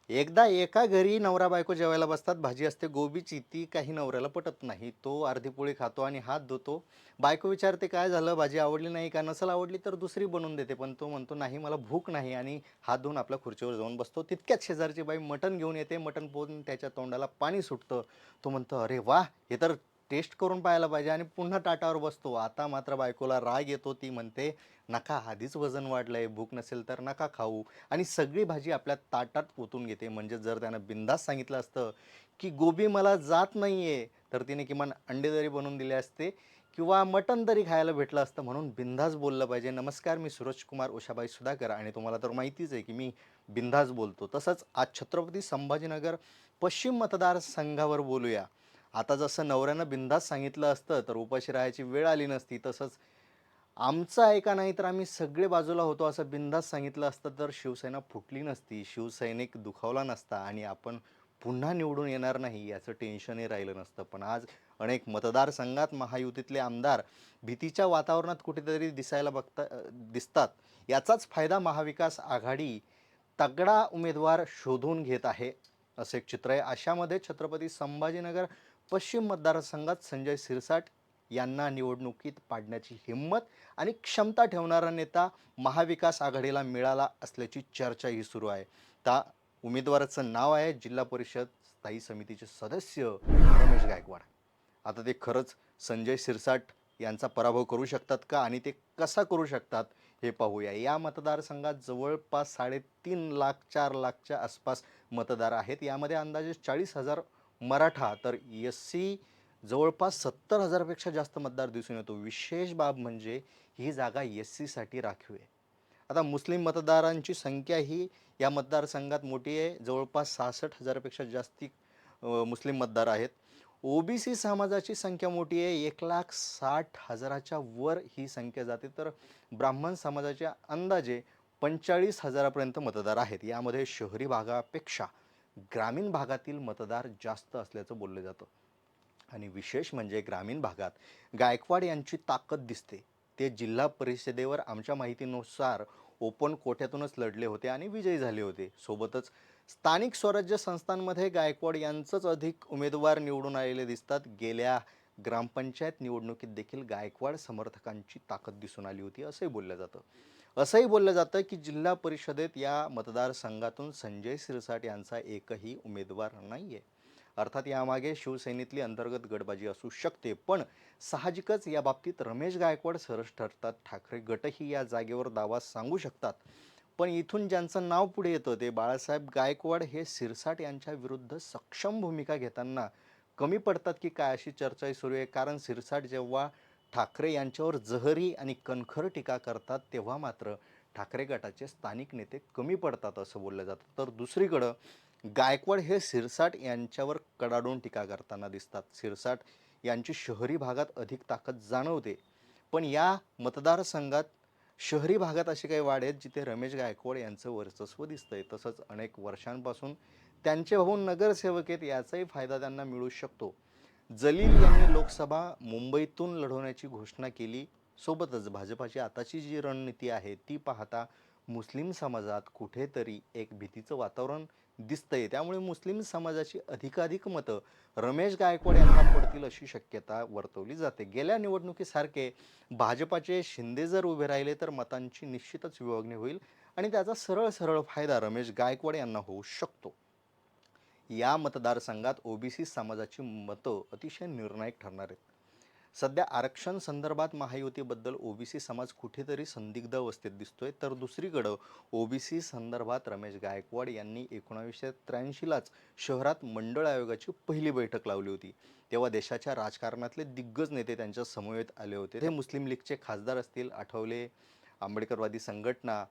एकदा एका घरी नवरा बायको जेवायला बसतात. भाजी असते गोबीची. ती काही नवऱ्याला पटत नाही. तो अर्धी पोळी खातो आणि हात धुतो. बायको विचारते, "काय झालं? भाजी आवडली नाही का?" नसेल आवडली तर दुसरी बनवून देते. पण तो म्हणतो, "नाही, मला भूक नाही." आणि हात धुवून आपल्या खुर्चीवर जाऊन बसतो. तितक्यात शेजारची बाई मटण घेऊन येते. मटण पाहून त्याच्या तोंडाला पाणी सुटतं. तो म्हणतो, "अरे वाह! हे तर टेस्ट करून पाहायला पाहिजे." आणि पुन्हा ताटावर बसतो. आता मात्र बायकोला राग येतो. ती म्हणते, "नका, आधीच वजन वाढलंय. भूक नसेल तर नका खाऊ." आणि सगळी भाजी आपल्या ताटात ओतून घेते. म्हणजे जर त्यानं बिनधास्त सांगितलं असतं की गोबी मला जात नाहीये, तर तिने किमान अंडे तरी बनवून दिले असते किंवा मटण तरी खायला भेटलं असतं. म्हणून बिनधास्त बोललं पाहिजे. नमस्कार, मी सूरजकुमार उषाबाई सुधाकर आणि तुम्हाला तर माहितीच आहे की मी बिनधास्त बोलतो. तसंच आज छत्रपती संभाजीनगर पश्चिम मतदारसंघावर बोलूया. आता जसं नवऱ्यानं बिनधास्त सांगितलं असतं तर उपाशी राहायची वेळ आली नसती. तसंच आमचं ऐका नाही तर आम्ही सगळे बाजूला होतो असं बिनधास्त सांगितलं असतं तर शिवसेना फुटली नसती, शिवसैनिक दुखावला नसता आणि आपण पुन्हा निवडून येणार नाही याचं टेन्शनही राहिलं नसतं. पण आज अनेक मतदारसंघात महायुतीतले आमदार भीतीच्या वातावरणात कुठेतरी दिसतात. याचाच फायदा महाविकास आघाडी तगडा उमेदवार शोधून घेत आहे, असे एक चित्र आहे. अशामध्ये छत्रपती संभाजीनगर पश्चिम मतदारसंघात संजय सिरसाट यांना निवडणुकीत पाडण्याची हिंमत आणि क्षमता ठेवणारा नेता महाविकास आघाडीला मिळाला असल्याची चर्चाही सुरू आहे. त्या उमेदवाराचं नाव आहे जिल्हा परिषद स्थायी समितीचे सदस्य रमेश गायकवाड. आता ते खरंच संजय सिरसाट यांचा पराभव करू शकतात का आणि ते कसा करू शकतात हे पाहूया. या मतदारसंघात जवळपास 3.5 लाख 4 लाखच्या आसपास मतदार आहेत. यामध्ये अंदाजे 40,000 मराठा तर एस-सी जवळपास 70,000पेक्षा जास्त मतदार दिसून येतो. विशेष बाब म्हणजे ही जागा एस-सीसाठी राखीव आहे. आता मुस्लिम मतदारांची संख्या ही या मतदारसंघात मोठी आहे. जवळपास 66,000पेक्षा जास्ती मुस्लिम मतदार आहेत. ओबीसी समाजाची संख्या मोठी आहे. 1,60,000च्या वर ही संख्या जाते. तर ब्राह्मण समाजाच्या अंदाजे 45,000पर्यंत मतदार आहेत. यामध्ये शहरी भागापेक्षा ग्रामीण भागातील मतदार जास्त असल्याचं बोललं जातं. आणि विशेष म्हणजे ग्रामीण भागात गायकवाड यांची ताकद दिसते. ते जिल्हा परिषदेवर आमच्या माहितीनुसार ओपन कोट्यातूनच लढले होते आणि विजयी झाले होते. सोबतच स्थानिक स्वराज्य संस्थांमध्ये गायकवाड यांचंच अधिक उमेदवार निवडून आलेले दिसतात. गेल्या ग्रामपंचायत निवडणुकीत देखील गायकवाड समर्थकांची ताकद दिसून आली होती असंही बोललं जातं. असंही बोललं जातं की जिल्हा परिषदेत या मतदारसंघातून संजय सिरसाट यांचा एकही उमेदवार नाहीये. अर्थात यामागे शिवसेनेतली अंतर्गत गटबाजी असू शकते, पण साहजिकच या बाबतीत रमेश गायकवाड सरस ठरतात. ठाकरे गटही या जागेवर दावा सांगू शकतात. पण इथून ज्यांचं नाव पुढे येतं ते बाळासाहेब गायकवाड हे सिरसाट यांच्या विरुद्ध सक्षम भूमिका घेताना कमी पडतात की काय अशी चर्चाही सुरू आहे. कारण सिरसाट जेव्हा ठाकरे यांच्यावर जहरी आणि कणखर टीका करतात तेव्हा मात्र ठाकरे गटाचे स्थानिक नेते कमी पडतात असं बोललं जातं. तर दुसरीकडं गायकवाड हे सिरसाट यांच्यावर कडाडून टीका करताना दिसतात. सिरसाट यांची शहरी भागात अधिक ताकद जाणवते. पण या मतदारसंघात शहरी भागात अशी काही वाढ आहेत जिथे रमेश गायकवाड यांचं वर्चस्व दिसतंय. तसंच अनेक वर्षांपासून त्यांचे भाऊ नगरसेवक आहेत याचाही फायदा त्यांना मिळू शकतो. जलील यांनी लोकसभा मुंबईतून लढवण्याची घोषणा केली. सोबतच भाजपाची आताची जी रणनीती आहे ती पाहता मुस्लिम समाजात कुठेतरी एक भीतीचं वातावरण दिसतंय. त्यामुळे मुस्लिम समाजाची अधिकाधिक मतं रमेश गायकवाड यांना पडतील अशी शक्यता वर्तवली जाते. गेल्या निवडणुकीसारखे भाजपाचे शिंदे जर उभे राहिले तर मतांची निश्चितच विभागणी होईल आणि त्याचा सरळ सरळ फायदा रमेश गायकवाड यांना होऊ शकतो. या मतदारसंघात ओबीसी समाजाची मतं अतिशय निर्णायक ठरणार आहेत. सध्या आरक्षण संदर्भात महायुतीबद्दल ओबीसी समाज कुठेतरी संदिग्ध अवस्थेत दिसतोय. तर दुसरीकडं ओबीसी संदर्भात रमेश गायकवाड यांनी 1983लाच शहरात मंडळ आयोगाची पहिली बैठक लावली होती. तेव्हा देशाच्या राजकारणातले दिग्गज नेते त्यांच्या समवेत आले होते. ते मुस्लिम लीगचे खासदार असतील, आठवले, आंबेडकरवादी संघटना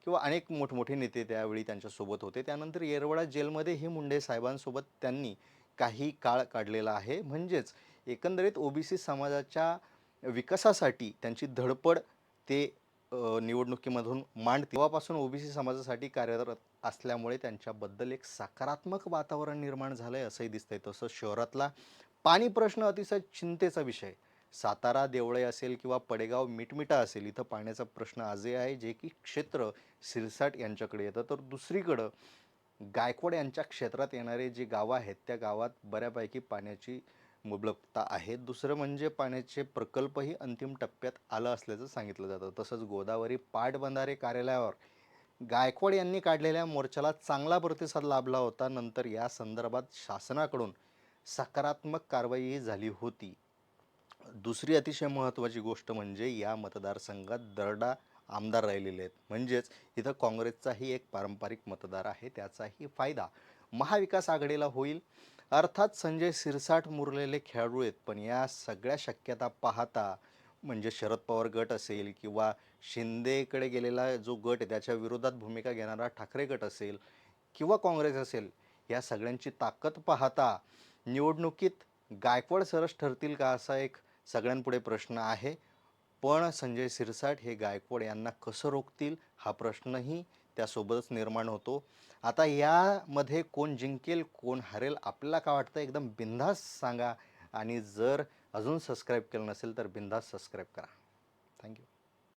किंवा अनेक मोठमोठे नेते त्यावेळी त्यांच्यासोबत होते. त्यानंतर येरवडा जेलमध्येही मुंडे साहेबांसोबत त्यांनी काही काळ काढलेला आहे. म्हणजेच एकंदरीत ओबीसी समाजाच्या विकासासाठी त्यांची धडपड ते निवडणुकीमधून मांडते. तेव्हापासून ओबीसी समाजासाठी कार्यरत असल्यामुळे त्यांच्याबद्दल एक सकारात्मक वातावरण निर्माण झालंय असंही दिसतंय. तसंच शहरातला पाणी प्रश्न अतिशय चिंतेचा विषय. सातारा देवळे असेल किंवा पडेगाव मिटमिटा असेल, इथं पाण्याचा प्रश्न आजही आहे जे की क्षेत्र सिरसाट यांच्याकडे येतं. तर दुसरीकडं गायकवाड यांच्या क्षेत्रात येणारे जी गावं आहेत त्या गावात बऱ्यापैकी पाण्याची मुबलकता आहे. दुसरं म्हणजे पाण्याचे प्रकल्पही अंतिम टप्प्यात आलं असल्याचं सांगितलं जातं. तसंच गोदावरी पाटबंधारे कार्यालयावर गायकवाड यांनी काढलेल्या मोर्चाला चांगला प्रतिसाद लाभला होता. नंतर या संदर्भात शासनाकडून सकारात्मक कारवाई झाली होती. दुसरी अतिशय महत्त्वाची गोष्ट म्हणजे या मतदारसंघात दरडा आमदार राहिलेले आहेत. म्हणजेच इथं काँग्रेसचाही एक पारंपरिक मतदार आहे, त्याचाही फायदा महाविकास आघाडीला होईल. अर्थात संजय सिरसाट मुरलेले खेळाडू आहेत, पण या सगळ्या शक्यता पाहता म्हणजे शरद पवार गट असेल किंवा शिंदेकडे गेलेला जो गट आहे त्याच्या विरोधात भूमिका घेणारा ठाकरे गट असेल किंवा काँग्रेस असेल, या सगळ्यांची ताकद पाहता निवडणुकीत गायकवाड सरस ठरतील का असा एक सगळ्यांपुढे प्रश्न आहे. पण संजय सिरसाट हे गायकवाड यांना कसं रोखतील हा प्रश्नही त्यासोबतच निर्माण होतो. आता यामध्ये कोण जिंकेल कोण हरेल आपल्याला काय वाटतं एकदम बिनधास्त सांगा. आणि जर अजून सबस्क्राईब केलं नसेल तर बिनधास्त सबस्क्राईब करा. थँक्यू.